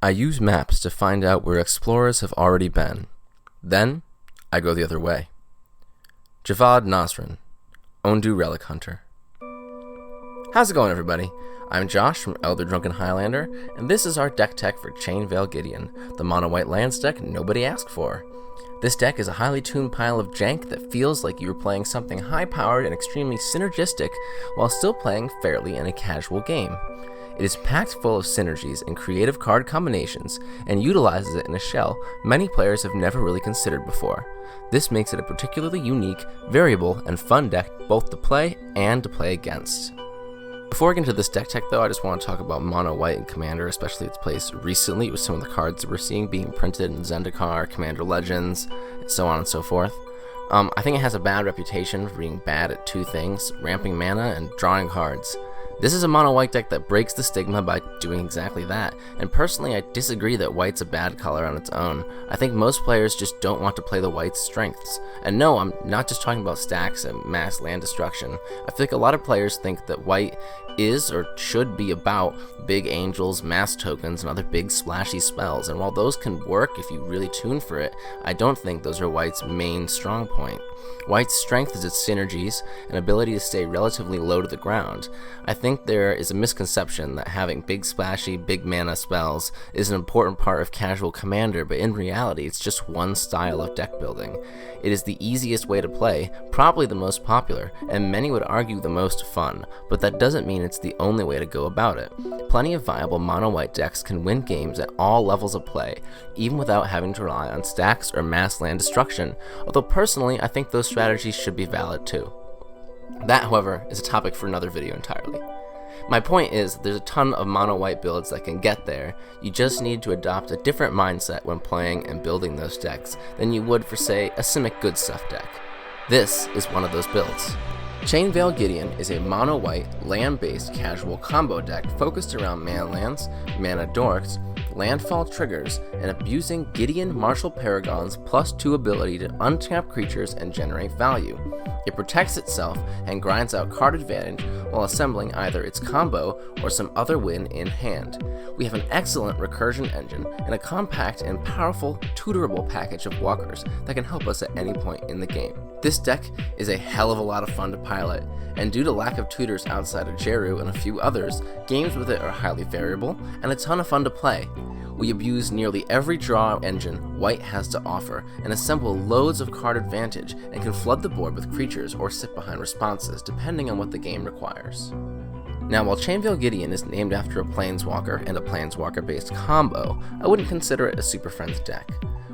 I use maps to find out where explorers have already been. Then, I go the other way. Javad Nasrin, Ondu Relic Hunter. How's it going, everybody? I'm Josh from Elder Drunken Highlander, and this is our deck tech for Chainveil Gideon, the mono-white lands deck nobody asked for. This deck is a highly tuned pile of jank that feels like you were playing something high-powered and extremely synergistic while still playing fairly in a casual game. It is packed full of synergies and creative card combinations, and utilizes it in a shell many players have never really considered before. This makes it a particularly unique, variable, and fun deck both to play and to play against. Before I get into this deck tech though, I just want to talk about Mono White and Commander, especially its place recently with some of the cards that we're seeing being printed in Zendikar, Commander Legends, and so on and so forth. I think it has a bad reputation for being bad at two things, ramping mana and drawing cards. This is a mono white deck that breaks the stigma by doing exactly that, and personally I disagree that white's a bad color on its own. I think most players just don't want to play the white's strengths. And no, I'm not just talking about stacks and mass land destruction. I feel like a lot of players think that white is or should be about big angels, mass tokens, and other big splashy spells, and while those can work if you really tune for it, I don't think those are white's main strong point. White's strength is its synergies and ability to stay relatively low to the ground. I think there is a misconception that having big splashy, big mana spells is an important part of casual Commander, but in reality it's just one style of deck building. It is the easiest way to play, probably the most popular, and many would argue the most fun, but that doesn't mean it's the only way to go about it. Plenty of viable mono-white decks can win games at all levels of play, even without having to rely on stacks or mass land destruction, although personally I think those strategies should be valid too. That, however, is a topic for another video entirely. My point is, there's a ton of mono-white builds that can get there. You just need to adopt a different mindset when playing and building those decks than you would for, say, a Simic Good Stuff deck. This is one of those builds. Chainveil Gideon is a mono-white, land-based casual combo deck focused around mana lands, mana dorks, landfall triggers, and abusing Gideon Martial Paragon's +2 ability to untap creatures and generate value. It protects itself and grinds out card advantage while assembling either its combo or some other win in hand. We have an excellent recursion engine and a compact and powerful tutorable package of walkers that can help us at any point in the game. This deck is a hell of a lot of fun to pilot, and due to lack of tutors outside of Jeru and a few others, games with it are highly variable and a ton of fun to play. We abuse nearly every draw engine white has to offer and assemble loads of card advantage and can flood the board with creatures or sit behind responses depending on what the game requires. Now, while Chainveil Gideon is named after a Planeswalker and a Planeswalker-based combo, I wouldn't consider it a Super Friends deck.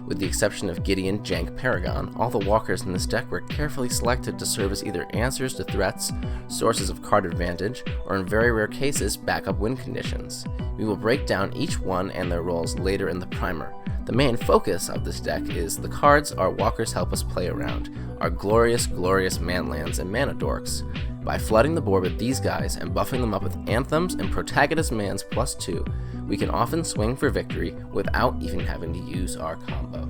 With the exception of Gideon, Jank, Paragon, all the walkers in this deck were carefully selected to serve as either answers to threats, sources of card advantage, or in very rare cases, backup win conditions. We will break down each one and their roles later in the primer. The main focus of this deck is the cards our walkers help us play around, our glorious manlands and mana dorks. By flooding the board with these guys and buffing them up with anthems and protagonist mans +2, we can often swing for victory without even having to use our combo.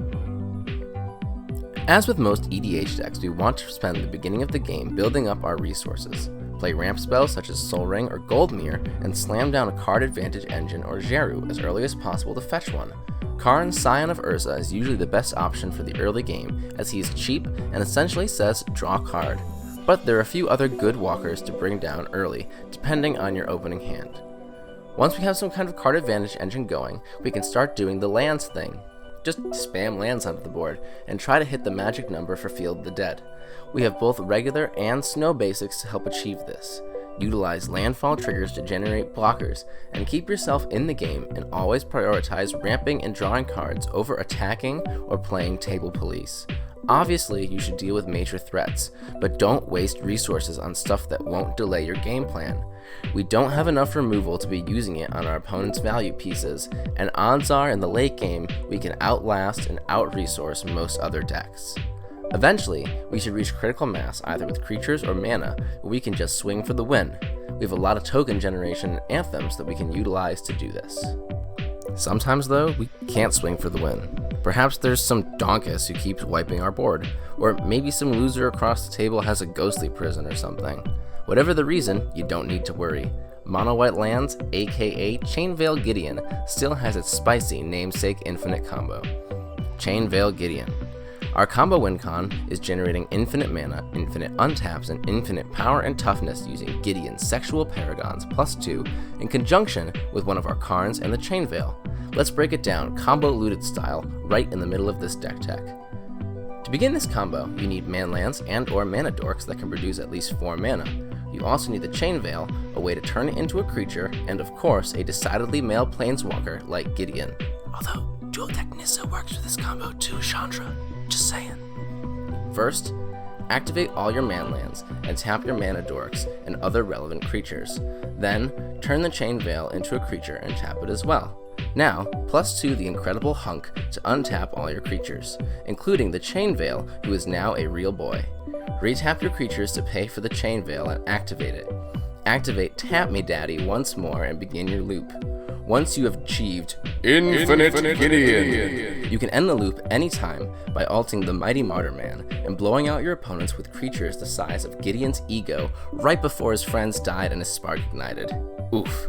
As with most EDH decks, we want to spend the beginning of the game building up our resources, play ramp spells such as Sol Ring or Goldmere, and slam down a card advantage engine or Jeru as early as possible to fetch one. Karn, Scion of Urza, is usually the best option for the early game, as he is cheap and essentially says draw card. But there are a few other good walkers to bring down early, depending on your opening hand. Once we have some kind of card advantage engine going, we can start doing the lands thing. Just spam lands onto the board, and try to hit the magic number for Field of the Dead. We have both regular and snow basics to help achieve this. Utilize landfall triggers to generate blockers, and keep yourself in the game, and always prioritize ramping and drawing cards over attacking or playing table police. Obviously, you should deal with major threats, but don't waste resources on stuff that won't delay your game plan. We don't have enough removal to be using it on our opponent's value pieces, and odds are in the late game we can outlast and out-resource most other decks. Eventually, we should reach critical mass either with creatures or mana, where we can just swing for the win. We have a lot of token generation and anthems that we can utilize to do this. Sometimes though, we can't swing for the win. Perhaps there's some donkus who keeps wiping our board, or maybe some loser across the table has a ghostly prison or something. Whatever the reason, you don't need to worry. Mono White Lands, aka Chainveil Gideon, still has its spicy namesake infinite combo. Chainveil Gideon. Our combo win con is generating infinite mana, infinite untaps, and infinite power and toughness using Gideon's Sexual Paragons +2 in conjunction with one of our Karns and the Chainveil. Let's break it down combo looted style right in the middle of this deck tech. To begin this combo, you need manlands and or mana dorks that can produce at least 4 mana. You also need the Chainveil, a way to turn it into a creature, and of course a decidedly male planeswalker like Gideon. Although, dual deck Nissa works for this combo too, Chandra. Just saying. First, activate all your manlands and tap your mana dorks and other relevant creatures. Then, turn the Chainveil into a creature and tap it as well. Now, +2 the incredible hunk to untap all your creatures, including the Chainveil, who is now a real boy. Retap your creatures to pay for the Chainveil and activate it. Activate Tap Me Daddy once more and begin your loop. Once you have achieved Infinite Gideon, you can end the loop anytime by ulting the Mighty Martyr Man and blowing out your opponents with creatures the size of Gideon's ego right before his friends died and his spark ignited. Oof.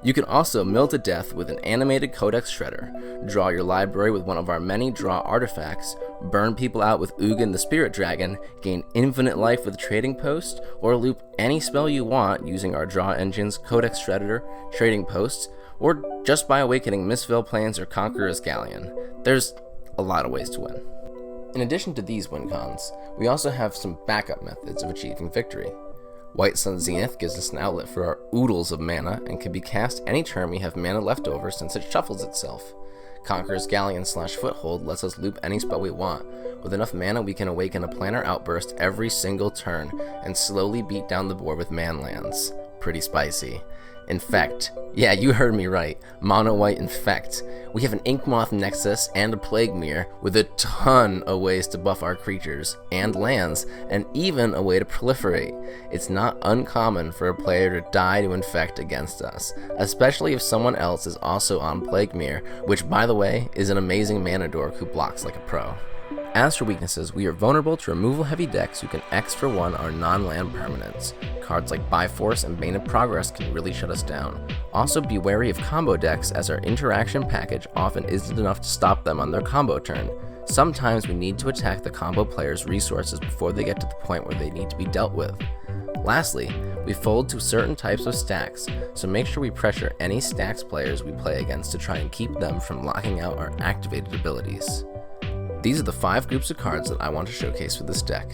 You can also mill to death with an animated Codex Shredder, draw your library with one of our many draw artifacts, burn people out with Ugin the Spirit Dragon, gain infinite life with Trading Post, or loop any spell you want using our draw engines, Codex Shredder, Trading Posts, or just by awakening Mistveil Plains or Conqueror's Galleon. There's a lot of ways to win. In addition to these win cons, we also have some backup methods of achieving victory. White Sun Zenith gives us an outlet for our oodles of mana and can be cast any turn we have mana left over since it shuffles itself. Conqueror's Galleon / Foothold lets us loop any spell we want. With enough mana we can awaken a Planar Outburst every single turn and slowly beat down the board with manlands. Pretty spicy. Infect. Yeah, you heard me right. Mono White Infect. We have an Inkmoth Nexus and a Plague Mirror with a ton of ways to buff our creatures and lands, and even a way to proliferate. It's not uncommon for a player to die to infect against us, especially if someone else is also on Plague Mirror, which by the way is an amazing mana dork who blocks like a pro. As for weaknesses, we are vulnerable to removal-heavy decks who can X for 1 our non-land permanents. Cards like Byforce and Bane of Progress can really shut us down. Also be wary of combo decks, as our interaction package often isn't enough to stop them on their combo turn. Sometimes we need to attack the combo player's resources before they get to the point where they need to be dealt with. Lastly, we fold to certain types of stacks, so make sure we pressure any stacks players we play against to try and keep them from locking out our activated abilities. These are the 5 groups of cards that I want to showcase for this deck.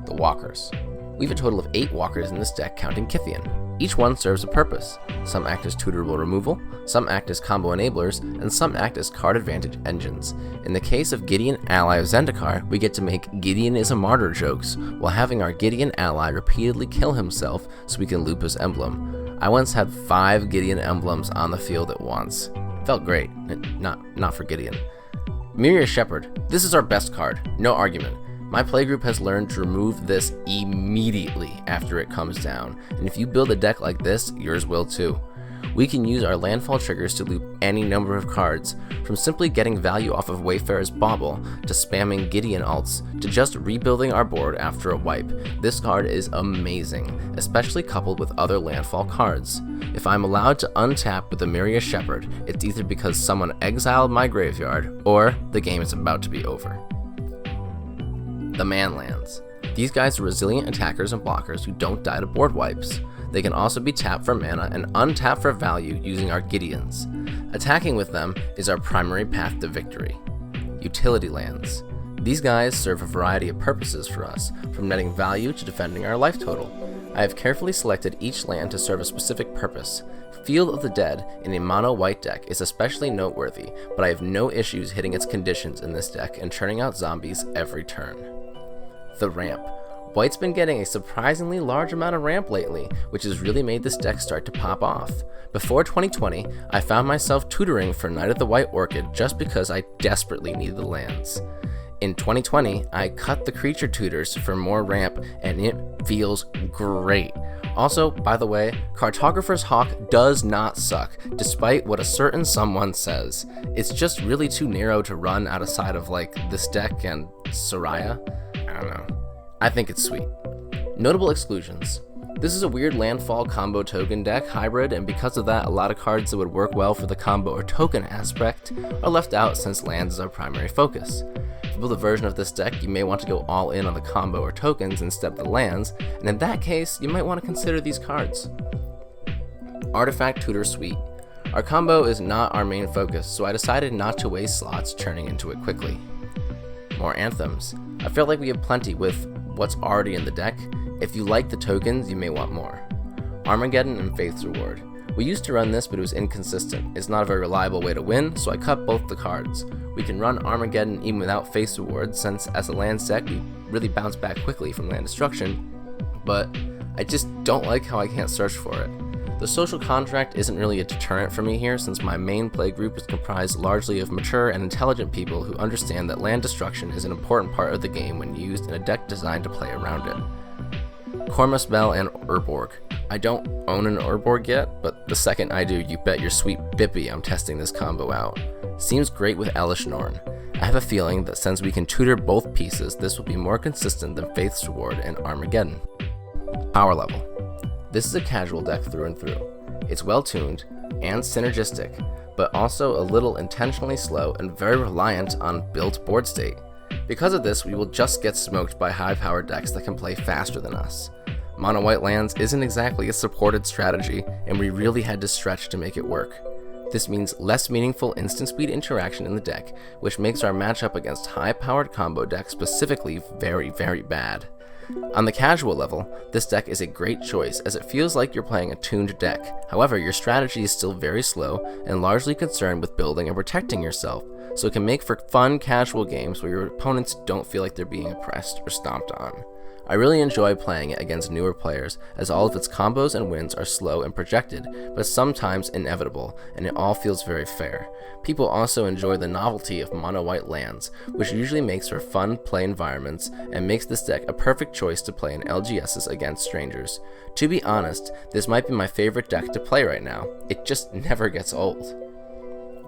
The Walkers. We have a total of 8 Walkers in this deck, counting Kithian. Each one serves a purpose. Some act as tutorable removal, some act as combo enablers, and some act as card advantage engines. In the case of Gideon ally of Zendikar, we get to make Gideon is a martyr jokes, while having our Gideon ally repeatedly kill himself so we can loop his emblem. I once had 5 Gideon emblems on the field at once. Felt great. Not for Gideon. Myria Shepherd. This is our best card, no argument. My playgroup has learned to remove this immediately after it comes down, and if you build a deck like this, yours will too. We can use our landfall triggers to loop any number of cards, from simply getting value off of Wayfarer's Bauble, to spamming Gideon alts, to just rebuilding our board after a wipe. This card is amazing, especially coupled with other landfall cards. If I'm allowed to untap with the Myria Shepherd, it's either because someone exiled my graveyard, or the game is about to be over. The Manlands. These guys are resilient attackers and blockers who don't die to board wipes. They can also be tapped for mana and untapped for value using our Gideons. Attacking with them is our primary path to victory. Utility lands. These guys serve a variety of purposes for us, from netting value to defending our life total. I have carefully selected each land to serve a specific purpose. Field of the Dead in a mono white deck is especially noteworthy, but I have no issues hitting its conditions in this deck and churning out zombies every turn. The Ramp. White's been getting a surprisingly large amount of ramp lately, which has really made this deck start to pop off. Before 2020, I found myself tutoring for Knight of the White Orchid just because I desperately needed the lands. In 2020, I cut the creature tutors for more ramp, and it feels great. Also, by the way, Cartographer's Hawk does not suck, despite what a certain someone says. It's just really too narrow to run outside of like this deck and Soraya. I don't know. I think it's sweet. Notable exclusions. This is a weird landfall combo token deck hybrid, and because of that, a lot of cards that would work well for the combo or token aspect are left out since lands is our primary focus. To build a version of this deck, you may want to go all in on the combo or tokens instead of the lands, and in that case, you might want to consider these cards. Artifact Tutor Suite. Our combo is not our main focus, so I decided not to waste slots turning into it quickly. More anthems. I feel like we have plenty with what's already in the deck. If you like the tokens, you may want more. Armageddon and Faith's Reward. We used to run this, but it was inconsistent. It's not a very reliable way to win, so I cut both the cards. We can run Armageddon even without Faith's Reward, since as a land deck, we really bounce back quickly from land destruction, but I just don't like how I can't search for it. The social contract isn't really a deterrent for me here, since my main play group is comprised largely of mature and intelligent people who understand that land destruction is an important part of the game when used in a deck designed to play around it. Cormus Bell and Urborg. I don't own an Urborg yet, but the second I do, you bet your sweet bippy I'm testing this combo out. Seems great with Elish Norn. I have a feeling that since we can tutor both pieces, this will be more consistent than Faith's Reward and Armageddon. Power level. This is a casual deck through and through. It's well tuned and synergistic, but also a little intentionally slow and very reliant on built board state. Because of this, we will just get smoked by high-powered decks that can play faster than us. Mono-white lands isn't exactly a supported strategy, and we really had to stretch to make it work. This means less meaningful instant speed interaction in the deck, which makes our matchup against high-powered combo decks specifically very, very bad. On the casual level, this deck is a great choice as it feels like you're playing a tuned deck. However, your strategy is still very slow and largely concerned with building and protecting yourself, so it can make for fun casual games where your opponents don't feel like they're being oppressed or stomped on. I really enjoy playing it against newer players, as all of its combos and wins are slow and projected, but sometimes inevitable, and it all feels very fair. People also enjoy the novelty of mono-white lands, which usually makes for fun play environments, and makes this deck a perfect choice to play in LGSs against strangers. To be honest, this might be my favorite deck to play right now. It just never gets old.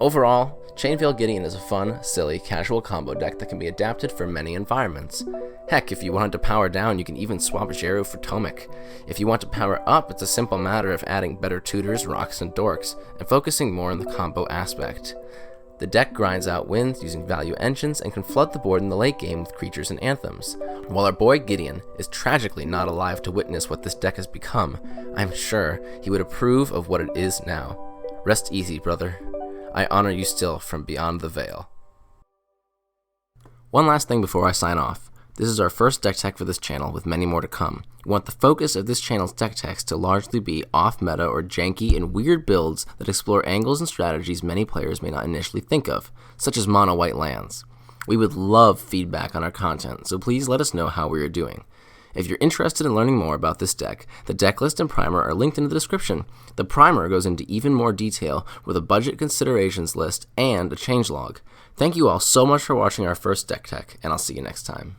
Overall, Chainveil Gideon is a fun, silly, casual combo deck that can be adapted for many environments. Heck, if you wanted to power down, you can even swap Zero for Tomic. If you want to power up, it's a simple matter of adding better tutors, rocks, and dorks, and focusing more on the combo aspect. The deck grinds out wins using value engines and can flood the board in the late game with creatures and anthems. While our boy Gideon is tragically not alive to witness what this deck has become, I'm sure he would approve of what it is now. Rest easy, brother. I honor you still from beyond the veil. One last thing before I sign off. This is our first deck tech for this channel, with many more to come. We want the focus of this channel's deck techs to largely be off-meta or janky and weird builds that explore angles and strategies many players may not initially think of, such as mono-white lands. We would love feedback on our content, so please let us know how we are doing. If you're interested in learning more about this deck, the deck list and primer are linked in the description. The primer goes into even more detail with a budget considerations list and a changelog. Thank you all so much for watching our first deck tech, and I'll see you next time.